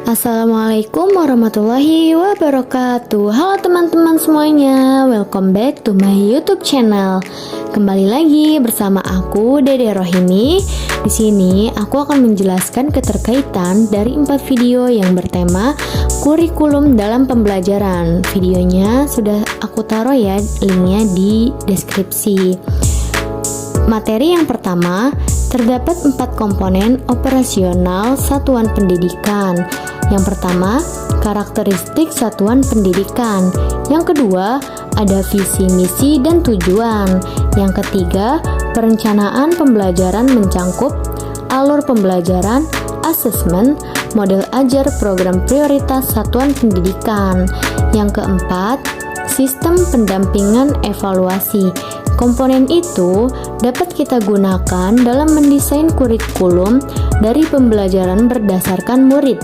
Assalamualaikum warahmatullahi wabarakatuh. Halo teman-teman semuanya, welcome back to my YouTube channel. Kembali lagi bersama aku Dede Rohini. Di sini aku akan menjelaskan keterkaitan dari 4 video yang bertema kurikulum dalam pembelajaran. Videonya sudah aku taruh ya linknya di deskripsi. Materi yang pertama, terdapat 4 komponen operasional satuan pendidikan. Yang pertama, karakteristik satuan pendidikan. Yang kedua, ada visi, misi, dan tujuan. Yang ketiga, perencanaan pembelajaran mencangkup alur pembelajaran, asesmen, model ajar, program prioritas satuan pendidikan. Yang keempat, sistem pendampingan evaluasi. Komponen itu dapat kita gunakan dalam mendesain kurikulum dari pembelajaran berdasarkan murid,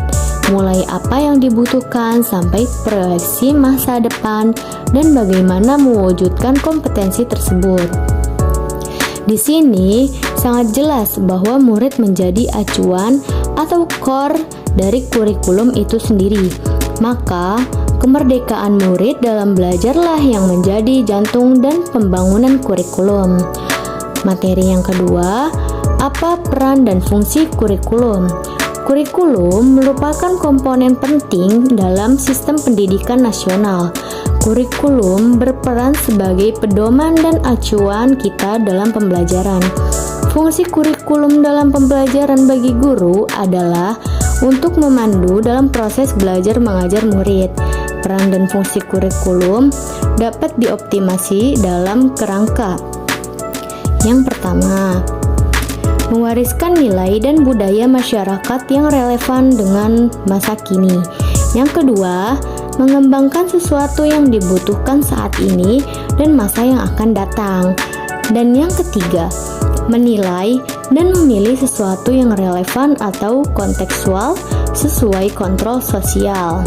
mulai apa yang dibutuhkan sampai proyeksi masa depan dan bagaimana mewujudkan kompetensi tersebut. Di sini sangat jelas bahwa murid menjadi acuan atau core dari kurikulum itu sendiri. Maka kemerdekaan murid dalam belajarlah yang menjadi jantung dan pembangunan kurikulum. Materi yang kedua, apa peran dan fungsi kurikulum? Kurikulum merupakan komponen penting dalam sistem pendidikan nasional. Kurikulum berperan sebagai pedoman dan acuan kita dalam pembelajaran. Fungsi kurikulum dalam pembelajaran bagi guru adalah untuk memandu dalam proses belajar mengajar murid. Peran dan fungsi kurikulum dapat dioptimasi dalam kerangka. Yang pertama, mewariskan nilai dan budaya masyarakat yang relevan dengan masa kini. Yang kedua, mengembangkan sesuatu yang dibutuhkan saat ini dan masa yang akan datang. Dan yang ketiga, menilai dan memilih sesuatu yang relevan atau kontekstual sesuai kontrol sosial.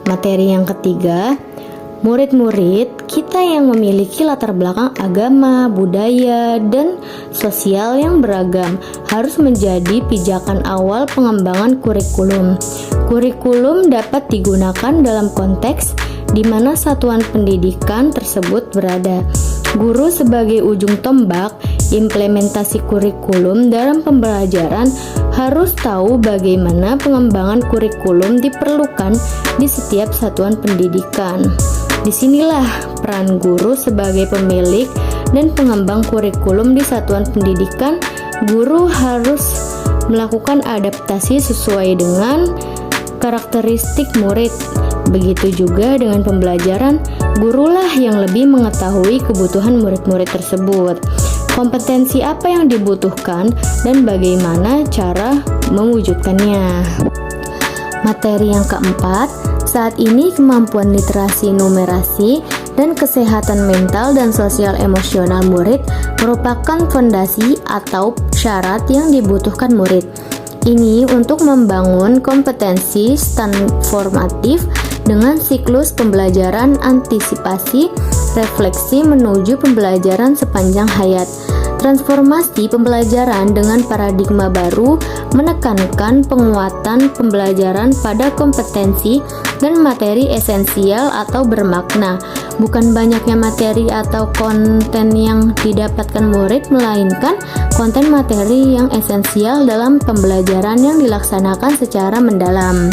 Materi yang ketiga, murid-murid kita yang memiliki latar belakang agama, budaya, dan sosial yang beragam harus menjadi pijakan awal pengembangan kurikulum. Kurikulum dapat digunakan dalam konteks di mana satuan pendidikan tersebut berada. Guru sebagai ujung tombak implementasi kurikulum dalam pembelajaran harus tahu bagaimana pengembangan kurikulum diperlukan di setiap satuan pendidikan. Disinilah peran guru sebagai pemilik dan pengembang kurikulum di satuan pendidikan. Guru harus melakukan adaptasi sesuai dengan karakteristik murid. Begitu juga dengan pembelajaran, gurulah yang lebih mengetahui kebutuhan murid-murid tersebut, kompetensi apa yang dibutuhkan, dan bagaimana cara mewujudkannya. Materi yang keempat, saat ini kemampuan literasi numerasi dan kesehatan mental dan sosial emosional murid merupakan fondasi atau syarat yang dibutuhkan murid. Ini untuk membangun kompetensi transformatif dengan siklus pembelajaran antisipasi, refleksi menuju pembelajaran sepanjang hayat. Transformasi pembelajaran dengan paradigma baru menekankan penguatan pembelajaran pada kompetensi dan materi esensial atau bermakna, bukan banyaknya materi atau konten yang didapatkan murid, melainkan konten materi yang esensial dalam pembelajaran yang dilaksanakan secara mendalam.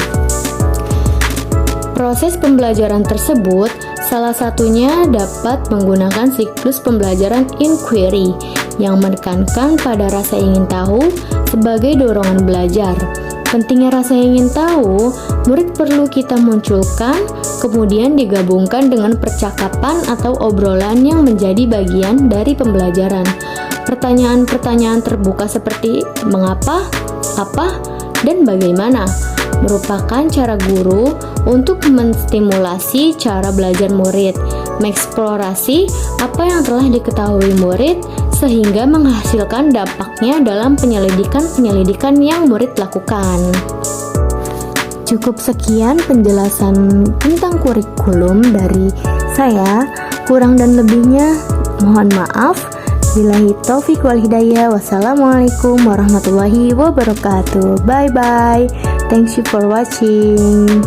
Proses pembelajaran tersebut salah satunya dapat menggunakan siklus pembelajaran inquiry yang menekankan pada rasa ingin tahu sebagai dorongan belajar. Pentingnya rasa ingin tahu, murid perlu kita munculkan, kemudian digabungkan dengan percakapan atau obrolan yang menjadi bagian dari pembelajaran. Pertanyaan-pertanyaan terbuka seperti mengapa, apa, dan bagaimana merupakan cara guru untuk menstimulasi cara belajar murid, mengeksplorasi apa yang telah diketahui murid sehingga menghasilkan dampaknya dalam penyelidikan yang murid lakukan. Cukup sekian penjelasan tentang kurikulum dari saya. Kurang dan lebihnya mohon maaf. Billahi taufiq wal hidayah. Wassalamualaikum warahmatullahi wabarakatuh. Bye bye. Thanks you for watching.